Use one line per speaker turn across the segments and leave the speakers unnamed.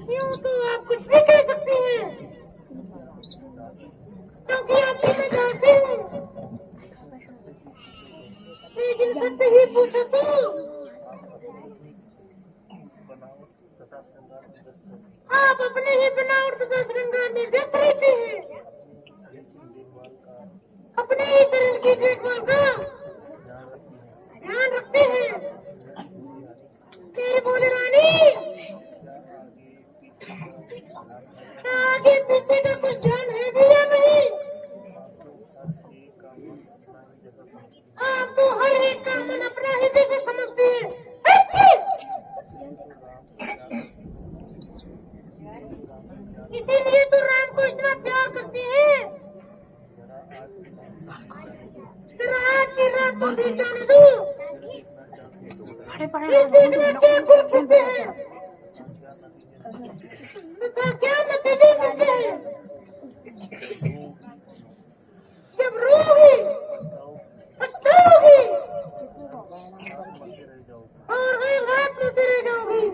यूं तो आप कुछ भी कह सकती हैं, क्योंकि आप में जानती हूँ, लेकिन सत्य ही पूछो तो आप अपने ही बनावट तथा श्रृंगार में व्यस्त रहती हैं, अपने ही शरीर की देखभाल का ध्यान रखते हैं। मेरी बोली रानी, आगे पीछे का कुछ ध्यान है भी या नहीं? आप तो हर एक का मन अपना ही जैसे समझते हैं। इसीलिए तो राम को इतना प्यार करती है। जरा आज की रात तो भी जाने दो, देखना क्या कुल खिलते हैं तथा क्या नतीजे मिलते हैं। जब रोगी, पछताओगी और वही रात में रह जाओगी,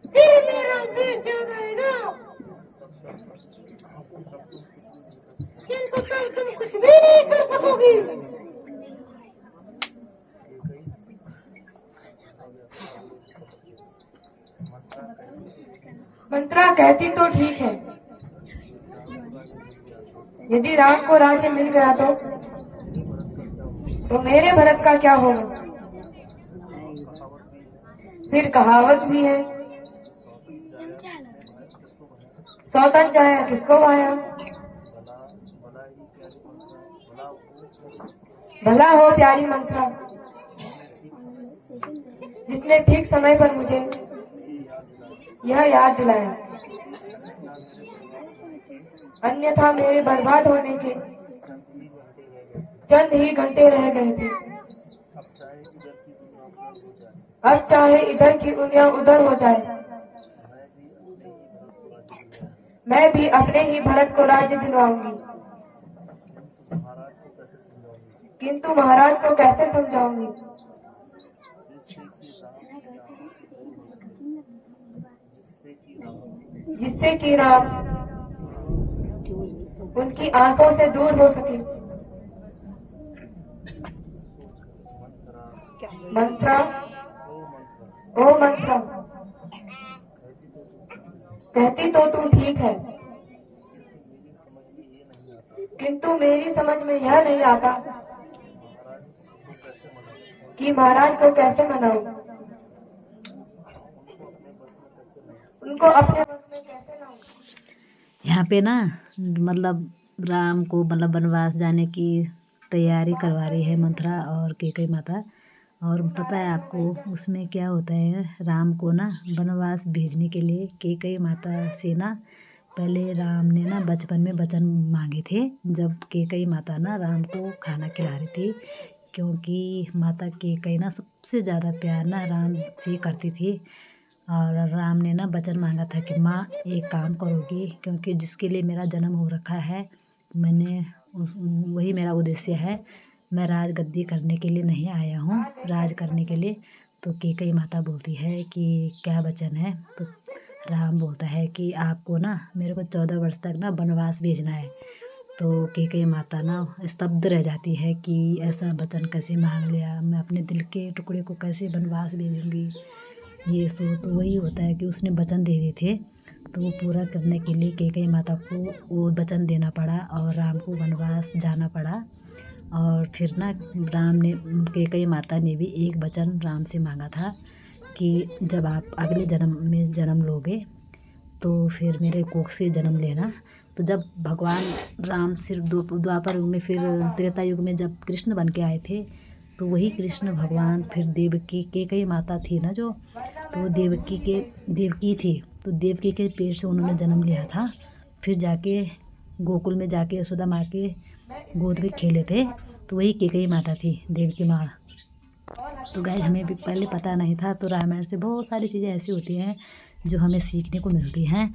फिर मेरा उद्देश्य याद आएगा। किंतु कल तुम कुछ भी नहीं कर सकोगी।
मंत्रा कहती तो ठीक है, यदि राम को राज्य मिल गया तो मेरे भरत का क्या होगा? फिर कहावत भी है, सौतन जाया किसको भाया। भला हो प्यारी मंत्रा, जिसने ठीक समय पर मुझे यह याद दिलाया, अन्यथा मेरे बर्बाद होने के चंद ही घंटे रह गए थे। अब चाहे इधर की दुनिया उधर हो जाए, मैं भी अपने ही भरत को राज्य दिलवाऊंगी। किंतु महाराज को कैसे समझाऊंगी, जिससे कि राम उनकी आंखों से दूर हो सके। मंत्रा, ओ मंत्रा, कहती तो तू ठीक है, किंतु मेरी समझ में यह नहीं आता कि महाराज को कैसे मनाऊं, उनको अपने बस में कैसे लाऊं।
यहाँ पे ना मतलब राम को मतलब वनवास जाने की तैयारी करवा रही है मंथरा और कैकेयी माता। और पता है आपको उसमें क्या होता है, राम को ना वनवास भेजने के लिए कैकेयी माता से ना पहले राम ने ना बचपन में वचन मांगे थे, जब कैकेयी माता ना राम को खाना खिला रही थी, क्योंकि माता कैकेयी ना सबसे ज़्यादा प्यार ना राम से करती थी। और राम ने ना वचन मांगा था कि माँ एक काम करोगी, क्योंकि जिसके लिए मेरा जन्म हो रखा है, मैंने वही मेरा उद्देश्य है। मैं राज गद्दी करने के लिए नहीं आया हूँ, राज करने के लिए, तो कैकेयी माता बोलती है कि क्या वचन है। तो राम बोलता है कि आपको ना मेरे को 14 वर्ष तक ना वनवास भेजना है। तो कैकेयी माता ना स्तब्ध रह जाती है कि ऐसा वचन कैसे मांग लिया, मैं अपने दिल के टुकड़े को कैसे वनवास भेजूँगी। ये सो तो वही होता है कि उसने वचन दे दिए थे, तो वो पूरा करने के लिए कैकेयी माता को वो वचन देना पड़ा और राम को वनवास जाना पड़ा। और फिर ना राम ने कैकेयी माता ने भी एक वचन राम से मांगा था कि जब आप अगले जन्म में जन्म लोगे तो फिर मेरे कोख से जन्म लेना। तो जब भगवान राम सिर्फ द्वापर युग में, फिर त्रेता युग में जब कृष्ण बन के आए थे, तो वही कृष्ण भगवान फिर देवकी कैकेयी माता थी ना जो, तो वो देवकी थी, तो देवकी के पेट से उन्होंने जन्म लिया था। फिर जाके गोकुल में जाके यशोदा माँ के गोद में खेले थे, तो वही कैकेयी माता थी, देवकी माँ। तो गाइस हमें भी पहले पता नहीं था, तो रामायण से बहुत सारी चीज़ें ऐसी होती हैं जो हमें सीखने को मिलती हैं।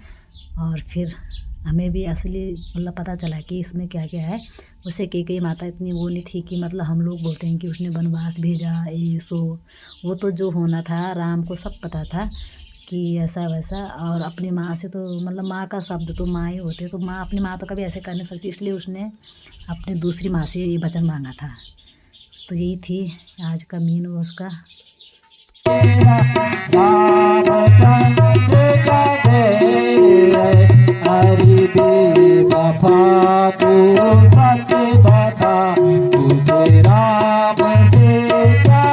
और फिर हमें भी असली मतलब पता चला कि इसमें क्या क्या है। उसे कैकेयी माता इतनी वो नहीं थी कि मतलब हम लोग बोलते हैं कि उसने वनवास भेजा ये सो, वो तो जो होना था राम को सब पता था कि ऐसा वैसा। और अपनी माँ से तो मतलब माँ का शब्द तो माँ ही होते, तो माँ अपनी माँ तो कभी ऐसे कर नहीं सकती, इसलिए उसने अपनी दूसरी माँ से ये वचन मांगा था। तो यही थी आज का मीन उसका।
हरि बेवफा को सच बता, तुझे राम से क्या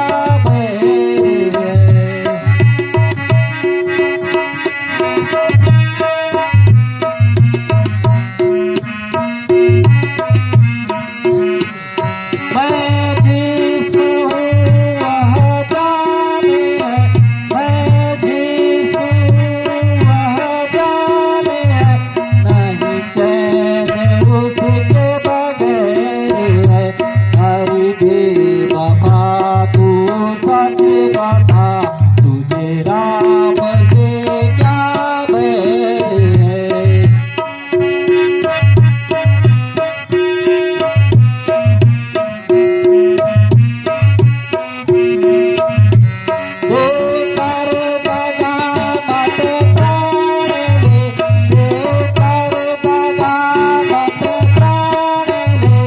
बैर है। मैं जिसमें हूँ वह जाने है, मैं जिसमें हूँ वह जाने है, नहीं चैन उसके बगैर है। हरि बेवफा तू सच बता, तुझे राम से क्या बैर है। देकर दगा मत प्राण ले, देकर दगा मत प्राण ले,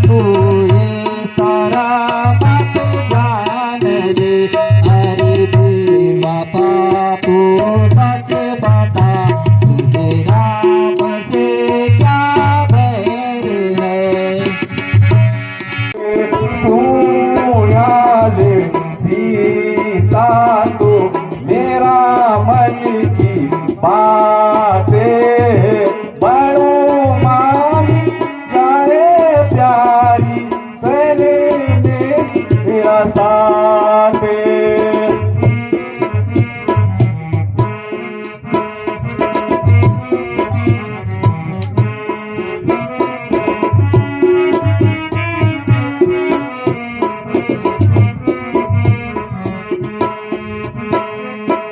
तू इस तरह मत जान ले। हरि बेवफा तू सच बता, तुझे राम से क्या बैर है। सोयाले सीता तो मेरा मन की बातें बड़ो मारी जाए प्यारी, सने में मेरा साथ।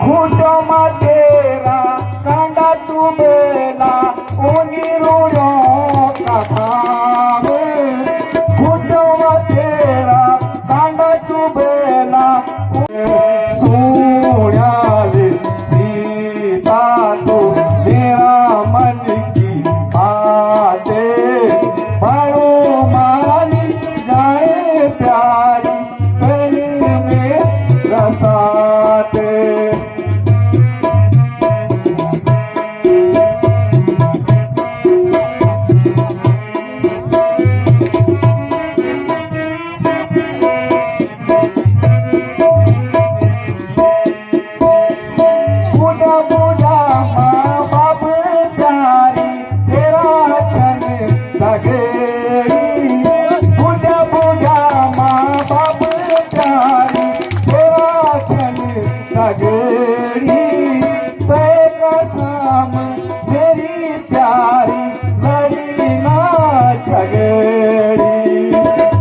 खूंटों में तेरा कांडा चुभेला, उंगलियों का थामे। खूंटों में तेरा कांडा चुभेला, सोयाले सीता तो मेरा मन की बातें बड़ो मानी जाए प्यारी, गले में रसाते। बूढ़ा बूढ़ा माँ बाप प्यारी, तेरा छन लगेगी। बूढ़ा बूढ़ा माँ बाप प्यारी, तेरा छन लगेगी। तय कसम मेरी प्यारी, लड़ी ना झगड़ी।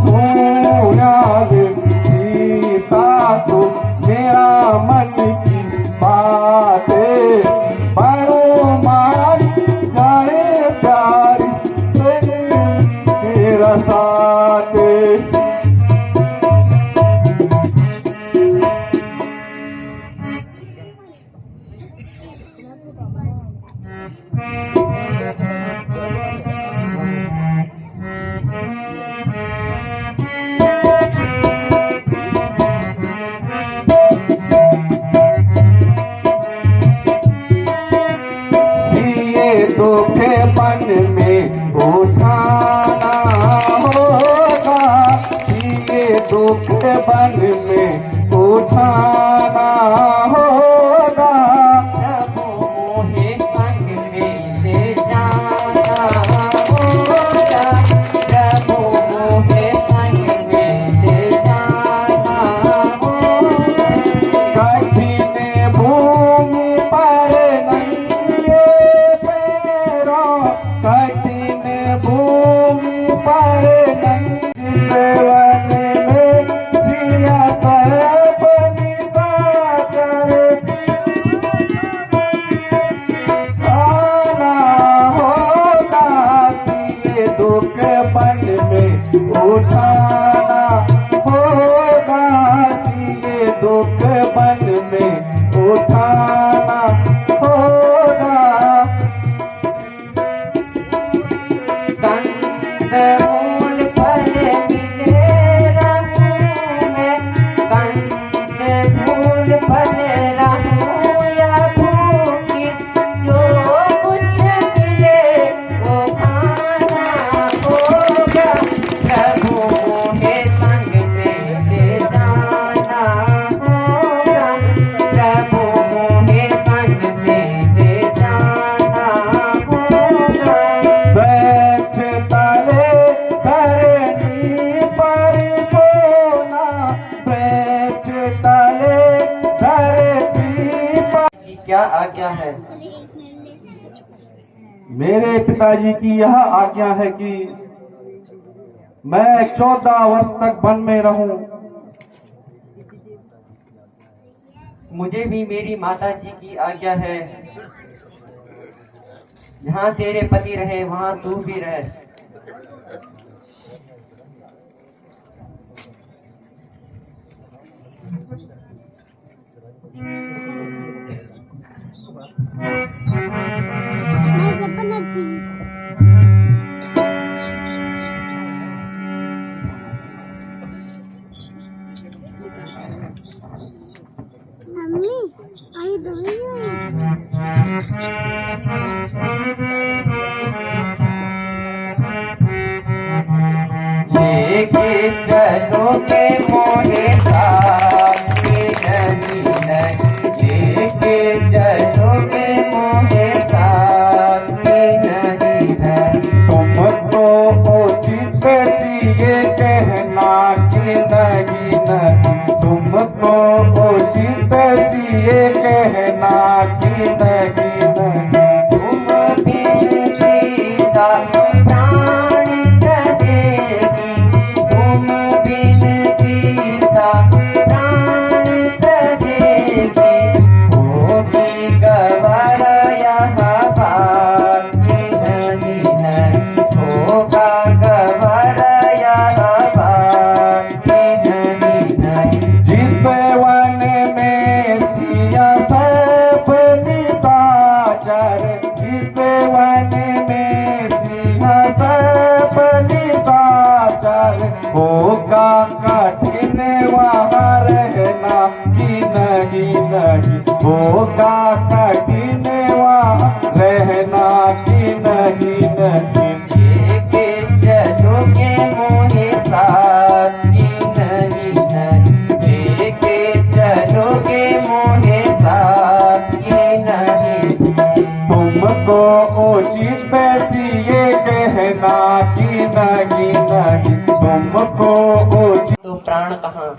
सोयाले सीता तो मेरा मन की बातें बड़ो मारी जाए प्यारी, तेरा साथ। ये दुख मन में उठाना होगा, ये दुख मन में उठाना होगा।
प्रभु मोहे संग में ले जाना होगा, प्रभु मोहे संग में ले जाना होगा।
कठिन भूमि पर नंगे पैरों, कठिन भूमि पर नंगे सेवन में सिया सर्पनि सागर आना होगा। सिए दुख मन में उठाना होगा, सिए दुख मन में उठाना होगा।
कंदमूल फल मिले रहूं मैं, कंदमूल फल रहूं या भूखी, जो कुछ मिले वो खाना होगा। प्रभु मोहे संग में ले जाना होगा, प्रभु मोहे संग में ले जाना होगा।
बैठ तले धरनी पर सोना, बैठ तले धरती पर।
क्या आज्ञा है?
मेरे पिताजी की यह आज्ञा है कि मैं 14 वर्ष तक वन में रहूं।
मुझे भी मेरी माता जी की आज्ञा है, जहाँ तेरे पति रहे वहाँ तू भी रहे।
मैं सपना थी। मम्मी आई दूंगी।
लेके चलोगे मोहे साथ नहीं नहीं, लेके चलोगे मोहे साथ नहीं नहीं।
तुमको उचित सिए कहना कि नहीं नहीं, तुमको उचित सिए कहना कि नहीं नहीं।
तुम बिन सीता प्राण देगी, तुम बिन सीता प्राण देगी। होगी गवार यहाँ बाकी नहीं नहीं, होगा गवार यहाँ बाकी नहीं नहीं।
जिस वन में सिया सर्पनि सागर, जिस वन में सिया सर्पनि सागर, होगा कठिन वहाँ रहना कि नहीं नहीं, होगा कठिन वहाँ रहना कि नहीं नहीं।
लेके चलोगे मोहे साथ कि नहीं नहीं, लेके चलोगे मोहे साथ कि नहीं।
तुमको उचित सिए कहना कि नहीं नहीं, तुमको उचित।
तो प्राण कहाँ?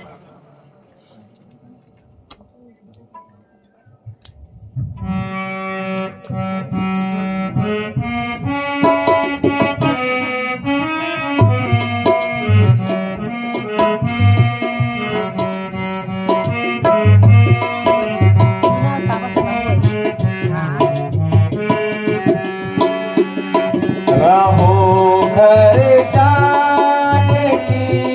रहो घर जाने की